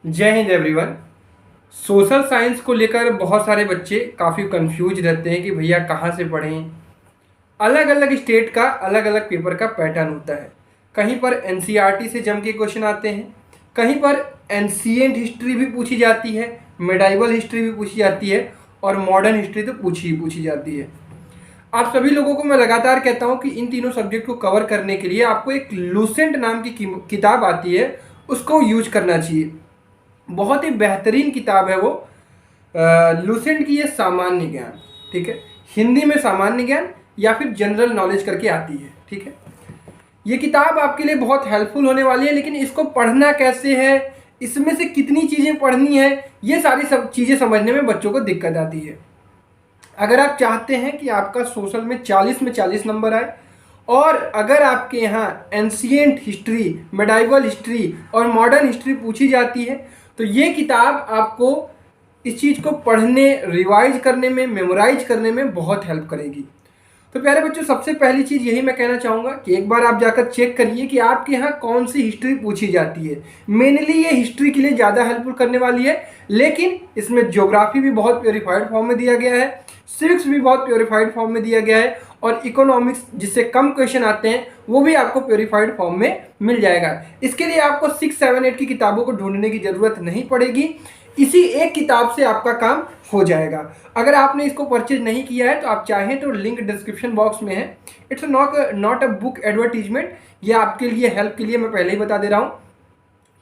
जय Hind everyone. Social science को लेकर बहुत सारे बच्चे काफ़ी कंफ्यूज रहते हैं कि भैया कहाँ से पढ़ें। अलग अलग स्टेट का अलग अलग पेपर का पैटर्न होता है। कहीं पर एनसीईआरटी से जम के क्वेश्चन आते हैं, कहीं पर एंशिएंट हिस्ट्री भी पूछी जाती है, मेडाइवल हिस्ट्री भी पूछी जाती है और मॉडर्न हिस्ट्री तो पूछी जाती है। आप सभी लोगों को मैं लगातार कहता हूँ कि इन तीनों सब्जेक्ट को कवर करने के लिए आपको एक लूसेंट नाम की किताब आती है, उसको यूज करना चाहिए। बहुत ही बेहतरीन किताब है वो। लूसेंट की ये सामान्य ज्ञान, ठीक है, हिंदी में सामान्य ज्ञान या फिर जनरल नॉलेज करके आती है, ठीक है। ये किताब आपके लिए बहुत हेल्पफुल होने वाली है, लेकिन इसको पढ़ना कैसे है, इसमें से कितनी चीज़ें पढ़नी है, ये सारी सब चीज़ें समझने में बच्चों को दिक्कत आती है। अगर आप चाहते हैं कि आपका सोशल में 40 में 40 नंबर आए और अगर आपके यहाँ एंशिएंट हिस्ट्री, मेडाइवल हिस्ट्री और मॉडर्न हिस्ट्री पूछी जाती है तो ये किताब आपको इस चीज़ को पढ़ने, रिवाइज करने में, मेमोराइज करने में बहुत हेल्प करेगी। तो प्यारे बच्चों, सबसे पहली चीज़ यही मैं कहना चाहूँगा कि एक बार आप जाकर चेक करिए कि आपके यहाँ कौन सी हिस्ट्री पूछी जाती है। मेनली ये हिस्ट्री के लिए ज़्यादा हेल्पफुल करने वाली है, लेकिन इसमें ज्योग्राफी भी बहुत प्योरीफाइड फॉर्म में दिया गया है, सिविक्स भी बहुत प्योरीफाइड फॉर्म में दिया गया है और इकोनॉमिक्स जिससे कम क्वेश्चन आते हैं वो भी आपको प्योरीफाइड फॉर्म में मिल जाएगा। इसके लिए आपको 6, 7, 8 की किताबों को ढूंढने की ज़रूरत नहीं पड़ेगी, इसी एक किताब से आपका काम हो जाएगा। अगर आपने इसको परचेज नहीं किया है तो आप चाहें तो लिंक डिस्क्रिप्शन बॉक्स में है। It's not a book advertisement, ये आपके लिए हेल्प के लिए मैं पहले ही बता दे रहा हूँ।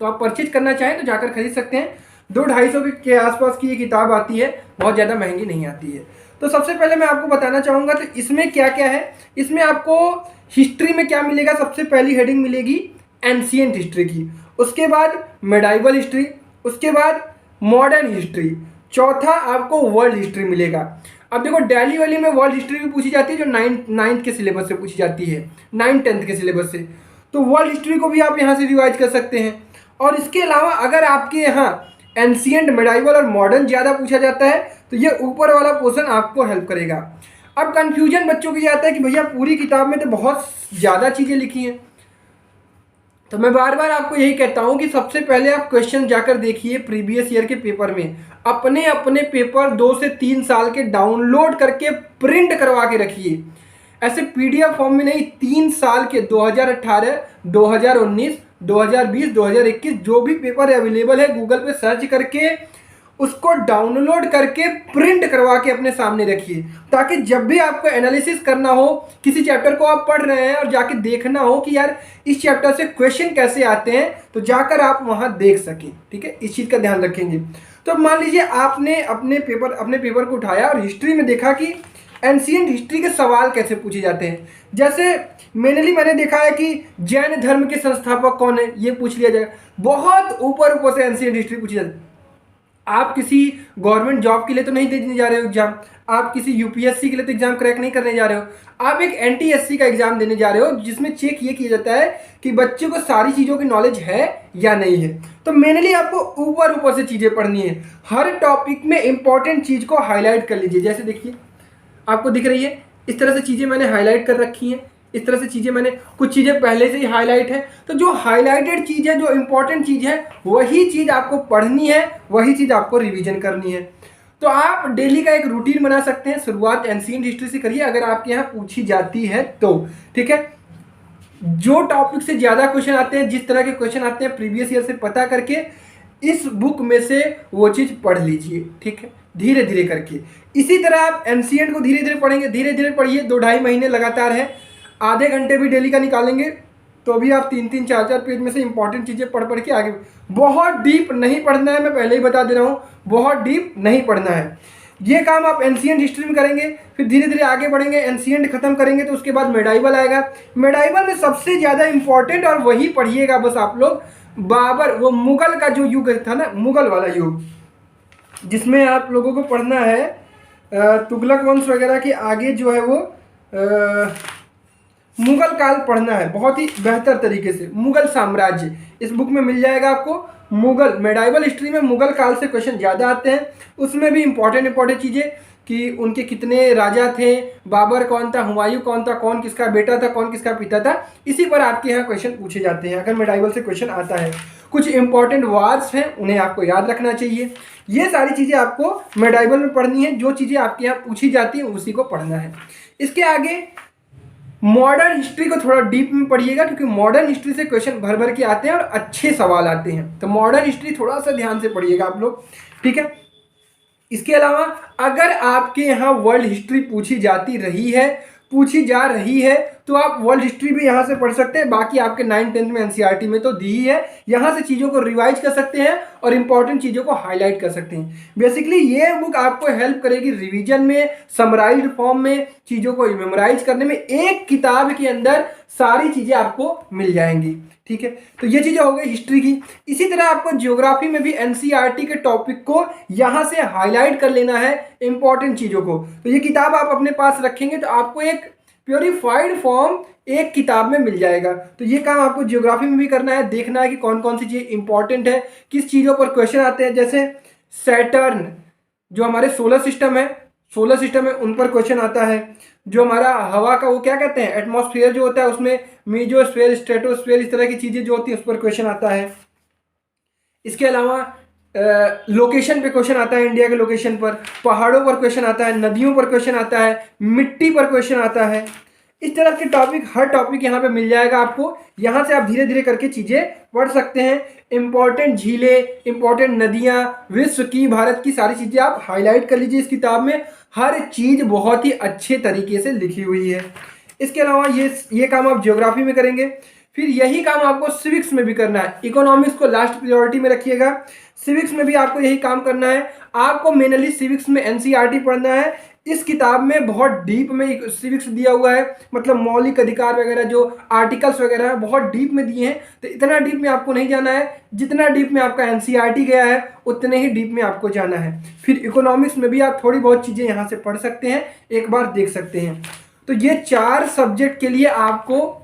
तो आप परचेज करना चाहें तो जाकर खरीद सकते हैं। 200-250 के आसपास की ये किताब आती है, बहुत ज़्यादा महंगी नहीं आती है। तो सबसे पहले मैं आपको बताना चाहूँगा तो इसमें क्या क्या है। इसमें आपको हिस्ट्री में क्या मिलेगा, सबसे पहली हेडिंग मिलेगी एंशिएंट हिस्ट्री की, उसके बाद मेडाइवल हिस्ट्री, उसके बाद मॉडर्न हिस्ट्री, चौथा आपको वर्ल्ड हिस्ट्री मिलेगा। अब देखो, दिल्ली वाली में वर्ल्ड हिस्ट्री भी पूछी जाती है जो नाइन्थ के सिलेबस से पूछी जाती है, 9th-10th के सिलेबस से। तो वर्ल्ड हिस्ट्री को भी आप यहाँ से रिवाइज कर सकते हैं। और इसके अलावा अगर आपके यहाँ एंशिएंट, मेडाइवल और मॉडर्न ज़्यादा पूछा जाता है तो ये ऊपर वाला पोर्शन आपको हेल्प करेगा। अब कंफ्यूजन बच्चों को ये आता है कि भैया पूरी किताब में तो बहुत ज़्यादा चीज़ें लिखी हैं। तो मैं बार बार आपको यही कहता हूं कि सबसे पहले आप क्वेश्चन जाकर देखिए प्रीवियस ईयर के पेपर में, अपने अपने पेपर 2 से 3 साल के डाउनलोड करके प्रिंट करवा के रखिए। ऐसे पीडीएफ फॉर्म में नहीं, 3 साल के 2018, 2019, 2020, 2021 जो भी पेपर अवेलेबल है गूगल पे सर्च करके उसको डाउनलोड करके प्रिंट करवा के अपने सामने रखिए, ताकि जब भी आपको एनालिसिस करना हो, किसी चैप्टर को आप पढ़ रहे हैं और जाके देखना हो कि यार इस चैप्टर से क्वेश्चन कैसे आते हैं, तो जाकर आप वहां देख सकें। ठीक है, इस चीज़ का ध्यान रखेंगे। तो मान लीजिए आपने अपने पेपर को उठाया और हिस्ट्री में देखा कि एंशिएंट हिस्ट्री के सवाल कैसे पूछे जाते हैं। जैसे मेनली मैंने देखा है कि जैन धर्म के संस्थापक कौन है, ये पूछ लिया जाएगा। बहुत ऊपर ऊपर से एंशिएंट हिस्ट्री पूछी जाती है। आप किसी गवर्नमेंट जॉब के लिए तो नहीं देने जा रहे हो एग्जाम, आप किसी यूपीएससी के लिए तो एग्जाम क्रैक नहीं करने जा रहे हो, आप एक एनटीएससी का एग्जाम देने जा रहे हो जिसमें चेक ये किया जाता है कि बच्चे को सारी चीज़ों की नॉलेज है या नहीं है। तो मेनली आपको ऊपर ऊपर से चीज़ें पढ़नी है, हर टॉपिक में इंपॉर्टेंट चीज़ को हाईलाइट कर लीजिए। जैसे देखिए आपको दिख रही है, इस तरह से चीज़ें मैंने हाईलाइट कर रखी हैं, इस तरह से चीज़ें मैंने, कुछ चीज़ें पहले से ही हाईलाइट है। तो जो हाईलाइटेड चीज़ है, जो इंपॉर्टेंट चीज़ है, वही चीज़ आपको पढ़नी है, वही चीज़ आपको रिवीजन करनी है। तो आप डेली का एक रूटीन बना सकते हैं। शुरुआत एंशिएंट हिस्ट्री से करिए अगर आपके यहाँ पूछी जाती है तो, ठीक है। जो टॉपिक से ज़्यादा क्वेश्चन आते हैं, जिस तरह के क्वेश्चन आते हैं प्रीवियस ईयर से पता करके इस बुक में से वो चीज़ पढ़ लीजिए, ठीक है, धीरे धीरे करके। इसी तरह आप एंशिएंट को धीरे धीरे पढ़ेंगे, धीरे धीरे पढ़िए। 2-2.5 महीने लगातार है, आधे घंटे भी डेली का निकालेंगे तो अभी आप 3-3, 4-4 पेज में से इंपॉर्टेंट चीज़ें पढ़ पढ़ के आगे। बहुत डीप नहीं पढ़ना है, मैं पहले ही बता दे रहा हूँ, बहुत डीप नहीं पढ़ना है। ये काम आप एंशिएंट हिस्ट्री में करेंगे, फिर धीरे धीरे आगे बढ़ेंगे, एंशिएंट खत्म करेंगे तो उसके बाद मेडाइवल आएगा। मेडाइवल में सबसे ज़्यादा इंपॉर्टेंट, और वही पढ़िएगा बस आप लोग, बाबर, वो मुगल का जो युग था ना, मुगल वाला युग, जिसमें आप लोगों को पढ़ना है तुगलक वंश वगैरह के आगे जो है वो मुगल काल पढ़ना है बहुत ही बेहतर तरीके से। मुगल साम्राज्य इस बुक में मिल जाएगा आपको। मुगल मेडाइवल हिस्ट्री में मुगल काल से क्वेश्चन ज़्यादा आते हैं, उसमें भी इंपॉर्टेंट चीज़ें कि उनके कितने राजा थे, बाबर कौन था, हुमायूं कौन था, कौन किसका बेटा था, कौन किसका पिता था, इसी पर आपके यहाँ क्वेश्चन पूछे जाते हैं अगर मेडाइवल से क्वेश्चन आता है। कुछ इंपॉर्टेंट वार्स हैं, उन्हें आपको याद रखना चाहिए। ये सारी चीज़ें आपको मेडाइवल में पढ़नी है, जो चीज़ें आपके यहाँ पूछी जाती हैं उसी को पढ़ना है। इसके आगे मॉडर्न हिस्ट्री को थोड़ा डीप में पढ़िएगा, क्योंकि मॉडर्न हिस्ट्री से क्वेश्चन भर भर के आते हैं और अच्छे सवाल आते हैं, तो मॉडर्न हिस्ट्री थोड़ा सा ध्यान से पढ़िएगा आप लोग, ठीक है। इसके अलावा अगर आपके यहाँ वर्ल्ड हिस्ट्री पूछी जा रही है तो आप वर्ल्ड हिस्ट्री भी यहाँ से पढ़ सकते हैं। बाकी आपके 9th-10th में एनसीईआरटी में तो दी ही है, यहाँ से चीज़ों को रिवाइज कर सकते हैं और इंपॉर्टेंट चीज़ों को हाईलाइट कर सकते हैं। बेसिकली ये बुक आपको हेल्प करेगी रिवीजन में, समराइज्ड फॉर्म में, चीज़ों को मेमोराइज करने में। एक किताब के अंदर सारी चीज़ें आपको मिल जाएंगी, ठीक है। तो ये चीज़ें हो गई हिस्ट्री की। इसी तरह आपको ज्योग्राफी में भी एनसीईआरटी के टॉपिक को यहाँ से हाईलाइट कर लेना है, इंपॉर्टेंट चीज़ों को। तो ये किताब आप अपने पास रखेंगे तो आपको एक प्योरीफाइड फॉर्म एक किताब में मिल जाएगा। तो ये काम आपको ज्योग्राफी में भी करना है, देखना है कि कौन कौन सी चीज़ इंपॉर्टेंट है, किस चीज़ों पर क्वेश्चन आते हैं। जैसे सैटर्न जो हमारे सोलर सिस्टम है उन पर क्वेश्चन आता है। जो हमारा हवा का वो क्या कहते हैं, एटमॉस्फेयर जो होता है, उसमें मेजोस्फेयर, स्ट्रेटोस्फेयर, इस तरह की चीज़ें जो होती है उस पर क्वेश्चन आता है। इसके अलावा लोकेशन पे क्वेश्चन आता है, इंडिया के लोकेशन पर, पहाड़ों पर क्वेश्चन आता है, नदियों पर क्वेश्चन आता है, मिट्टी पर क्वेश्चन आता है। इस तरह के टॉपिक, हर टॉपिक यहाँ पे मिल जाएगा आपको। यहाँ से आप धीरे धीरे करके चीज़ें पढ़ सकते हैं। इंपॉर्टेंट झीलें, इंपॉर्टेंट नदियाँ, विश्व की, भारत की, सारी चीज़ें आप हाईलाइट कर लीजिए इस किताब में। हर चीज़ बहुत ही अच्छे तरीके से लिखी हुई है। इसके अलावा ये काम आप ज्योग्राफी में करेंगे, फिर यही काम आपको सिविक्स में भी करना है। इकोनॉमिक्स को लास्ट प्रायोरिटी में रखिएगा, सिविक्स में भी आपको यही काम करना है। आपको मेनली सिविक्स में एनसीईआरटी पढ़ना है। इस किताब में बहुत डीप में सिविक्स दिया हुआ है, मतलब मौलिक अधिकार वगैरह जो आर्टिकल्स वगैरह है बहुत डीप में दिए हैं। तो इतना डीप में आपको नहीं जाना है, जितना डीप में आपका एनसीईआरटी गया है उतने ही डीप में आपको जाना है। फिर इकोनॉमिक्स में भी आप थोड़ी बहुत चीज़ें यहाँ से पढ़ सकते हैं, एक बार देख सकते हैं। तो ये 4 सब्जेक्ट के लिए आपको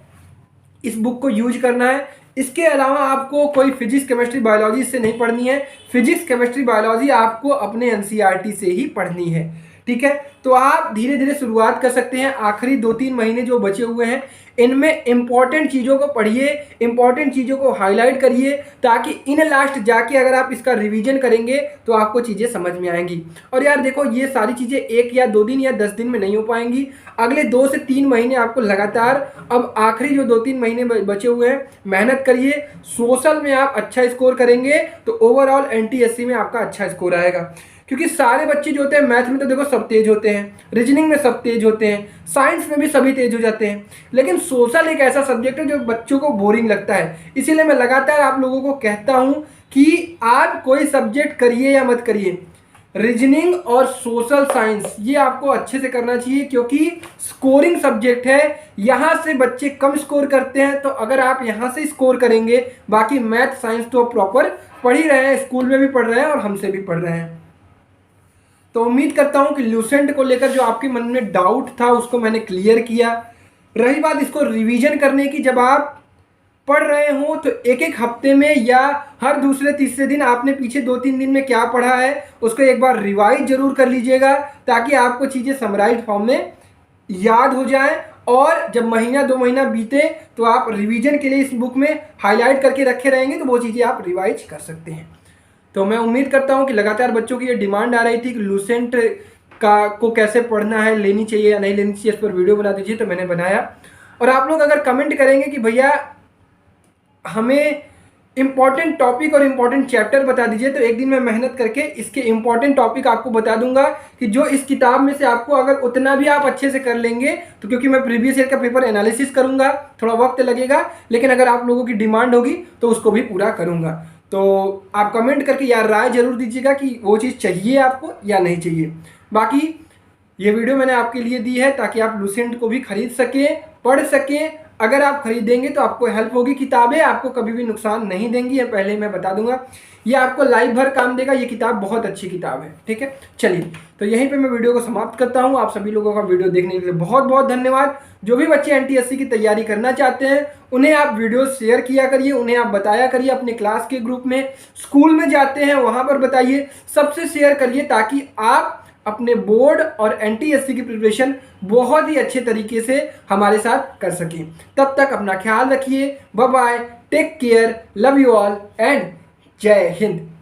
इस बुक को यूज करना है। इसके अलावा आपको कोई फिजिक्स, केमिस्ट्री, बायोलॉजी इससे नहीं पढ़नी है। फिजिक्स, केमिस्ट्री, बायोलॉजी आपको अपने एनसीईआरटी से ही पढ़नी है, ठीक है। तो आप धीरे धीरे शुरुआत कर सकते हैं। आखिरी 2-3 महीने जो बचे हुए हैं इनमें इंपॉर्टेंट चीज़ों को पढ़िए, इंपॉर्टेंट चीज़ों को हाईलाइट करिए, ताकि इन लास्ट जाके अगर आप इसका रिवीजन करेंगे तो आपको चीज़ें समझ में आएंगी। और यार देखो, ये सारी चीज़ें 1 या 2 दिन या 10 दिन में नहीं हो पाएंगी। अगले 2 से 3 महीने आपको लगातार, अब आखिरी जो 2-3 महीने बचे हुए हैं, मेहनत करिए। सोशल में आप अच्छा स्कोर करेंगे तो ओवरऑल एनटीएससी में आपका अच्छा स्कोर आएगा। क्योंकि सारे बच्चे जो होते हैं मैथ में तो देखो सब तेज होते हैं, रीजनिंग में सब तेज होते हैं, साइंस में भी सभी तेज हो जाते हैं, लेकिन सोशल एक ऐसा सब्जेक्ट है जो बच्चों को बोरिंग लगता है। इसीलिए मैं लगातार आप लोगों को कहता हूं कि आप कोई सब्जेक्ट करिए या मत करिए, रीजनिंग और सोशल साइंस ये आपको अच्छे से करना चाहिए, क्योंकि स्कोरिंग सब्जेक्ट है। यहाँ से बच्चे कम स्कोर करते हैं, तो अगर आप यहाँ से स्कोर करेंगे, बाकी मैथ साइंस तो प्रॉपर पढ़ ही रहे हैं, स्कूल में भी पढ़ रहे हैं और हमसे भी पढ़ रहे हैं। तो उम्मीद करता हूं कि लूसेंट को लेकर जो आपके मन में डाउट था उसको मैंने क्लियर किया। रही बात इसको रिवीजन करने की, जब आप पढ़ रहे हो तो एक एक हफ्ते में या हर दूसरे तीसरे दिन आपने पीछे 2-3 दिन में क्या पढ़ा है उसको एक बार रिवाइज जरूर कर लीजिएगा, ताकि आपको चीज़ें समराइज फॉर्म में याद हो जाए। और जब महीना 2 महीना बीते तो आप रिवीजन के लिए इस बुक में हाईलाइट करके रखे रहेंगे, तो वो चीज़ें आप रिवाइज कर सकते हैं। तो मैं उम्मीद करता हूं कि लगातार बच्चों की ये डिमांड आ रही थी कि लूसेंट को कैसे पढ़ना है, लेनी चाहिए या नहीं लेनी चाहिए, इस पर वीडियो बना दीजिए, तो मैंने बनाया। और आप लोग अगर कमेंट करेंगे कि भैया हमें इंपॉर्टेंट टॉपिक और इंपॉर्टेंट चैप्टर बता दीजिए, तो एक दिन मैं मेहनत करके इसके इंपॉर्टेंट टॉपिक आपको बता दूंगा कि जो इस किताब में से आपको अगर उतना भी आप अच्छे से कर लेंगे, तो क्योंकि मैं प्रीवियस ईयर का पेपर एनालिसिस करूंगा, थोड़ा वक्त लगेगा, लेकिन अगर आप लोगों की डिमांड होगी तो उसको भी पूरा करूंगा। तो आप कमेंट करके यार राय जरूर दीजिएगा कि वो चीज़ चाहिए आपको या नहीं चाहिए। बाकी ये वीडियो मैंने आपके लिए दी है ताकि आप लूसेंट को भी खरीद सकें, पढ़ सकें। अगर आप खरीदेंगे तो आपको हेल्प होगी। किताबें आपको कभी भी नुकसान नहीं देंगी, ये पहले मैं बता दूंगा। ये आपको लाइफ भर काम देगा। ये किताब बहुत अच्छी किताब है, ठीक है। चलिए, तो यहीं पे मैं वीडियो को समाप्त करता हूँ। आप सभी लोगों का वीडियो देखने के लिए बहुत बहुत धन्यवाद। जो भी बच्चे एनटीएससी की तैयारी करना चाहते हैं उन्हें आप वीडियो शेयर किया करिए, उन्हें आप बताया करिए अपने क्लास के ग्रुप में, स्कूल में जाते हैं वहाँ पर बताइए, सबसे शेयर करिए, ताकि आप अपने बोर्ड और एनटीएससी की प्रिपरेशन बहुत ही अच्छे तरीके से हमारे साथ कर सकें। तब तक अपना ख्याल रखिए। Bye bye, take care, love you all and जय हिंद।